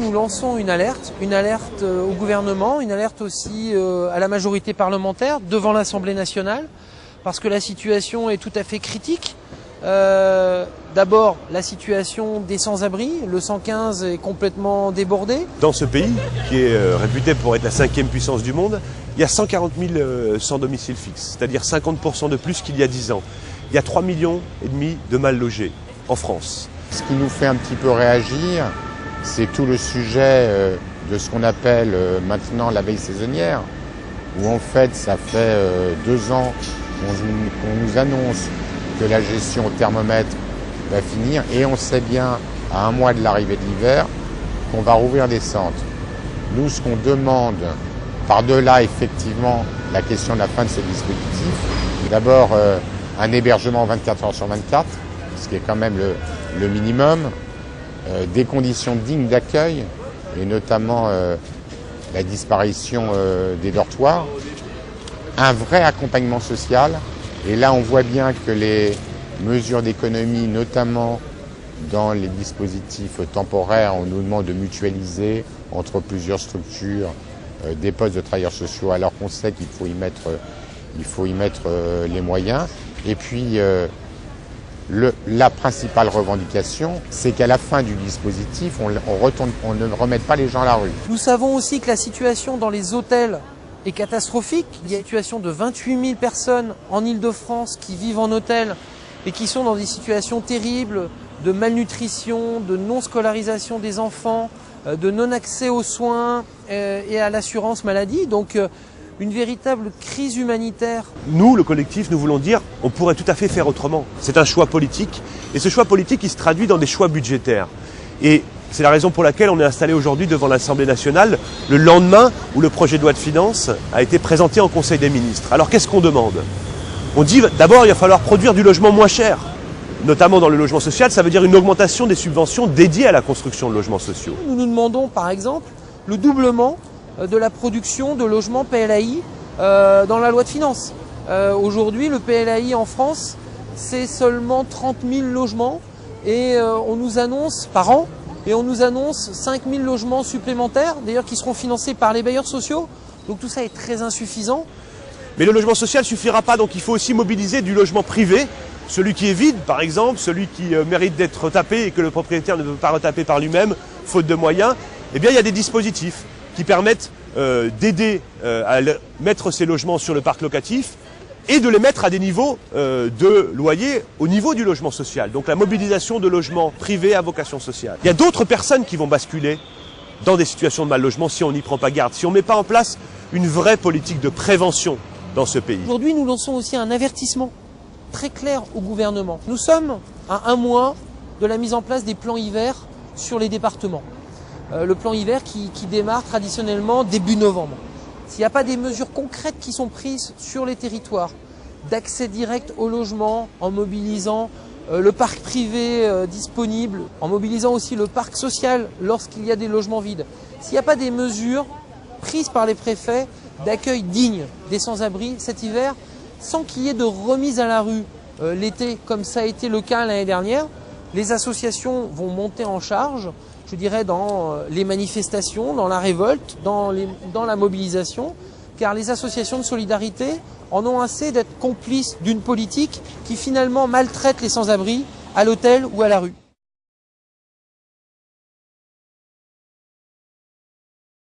Nous lançons une alerte au gouvernement, une alerte aussi à la majorité parlementaire devant l'Assemblée nationale, parce que la situation est tout à fait critique. D'abord, la situation des sans-abri, le 115 est complètement débordé. Dans ce pays, qui est réputé pour être la 5e puissance du monde, il y a 140 000 sans domicile fixe, c'est-à-dire 50% de plus qu'il y a 10 ans. Il y a 3,5 millions de mal logés en France. Ce qui nous fait un petit peu réagir, c'est tout le sujet de ce qu'on appelle maintenant la veille saisonnière, où en fait ça fait 2 ans qu'on nous annonce que la gestion au thermomètre va finir et on sait bien à 1 mois de l'arrivée de l'hiver qu'on va rouvrir des centres. Nous, ce qu'on demande, par-delà effectivement la question de la fin de ce dispositif, d'abord un hébergement 24 heures sur 24, ce qui est quand même le minimum, des conditions dignes d'accueil et notamment la disparition des dortoirs, un vrai accompagnement social. Et là, on voit bien que les mesures d'économie, notamment dans les dispositifs temporaires, on nous demande de mutualiser entre plusieurs structures des postes de travailleurs sociaux, alors qu'on sait qu'il faut y mettre les moyens. Et puis, la principale revendication, c'est qu'à la fin du dispositif, on ne remette pas les gens à la rue. Nous savons aussi que la situation dans les hôtels est catastrophique. Il y a une situation de 28 000 personnes en Île-de-France qui vivent en hôtel et qui sont dans des situations terribles de malnutrition, de non-scolarisation des enfants, de non-accès aux soins et à l'assurance maladie. Donc une véritable crise humanitaire. Nous, le collectif, nous voulons dire on pourrait tout à fait faire autrement. C'est un choix politique et ce choix politique, il se traduit dans des choix budgétaires. Et c'est la raison pour laquelle on est installé aujourd'hui devant l'Assemblée nationale le lendemain où le projet de loi de finances a été présenté en Conseil des ministres. Alors qu'est-ce qu'on demande? On dit d'abord il va falloir produire du logement moins cher, notamment dans le logement social, ça veut dire une augmentation des subventions dédiées à la construction de logements sociaux. Nous nous demandons par exemple le doublement de la production de logements PLAI dans la loi de finances. Aujourd'hui le PLAI en France c'est seulement 30 000 logements et on nous annonce par an, et on nous annonce 5 000 logements supplémentaires, d'ailleurs qui seront financés par les bailleurs sociaux. Donc tout ça est très insuffisant. Mais le logement social ne suffira pas, donc il faut aussi mobiliser du logement privé, celui qui est vide par exemple, celui qui mérite d'être retapé et que le propriétaire ne peut pas retaper par lui-même, faute de moyens. Eh bien il y a des dispositifs qui permettent d'aider à mettre ces logements sur le parc locatif et de les mettre à des niveaux de loyer au niveau du logement social. Donc la mobilisation de logements privés à vocation sociale. Il y a d'autres personnes qui vont basculer dans des situations de mal logement si on n'y prend pas garde, si on ne met pas en place une vraie politique de prévention dans ce pays. Aujourd'hui, nous lançons aussi un avertissement très clair au gouvernement. Nous sommes à 1 mois de la mise en place des plans hiver sur les départements. Le plan hiver qui démarre traditionnellement début novembre. S'il n'y a pas des mesures concrètes qui sont prises sur les territoires, d'accès direct au logement, en mobilisant le parc privé disponible, en mobilisant aussi le parc social lorsqu'il y a des logements vides, s'il n'y a pas des mesures prises par les préfets d'accueil digne des sans-abri cet hiver, sans qu'il y ait de remise à la rue l'été, comme ça a été le cas l'année dernière, les associations vont monter en charge, je dirais, dans les manifestations, dans la révolte, dans la mobilisation, car les associations de solidarité en ont assez d'être complices d'une politique qui finalement maltraite les sans-abri à l'hôtel ou à la rue.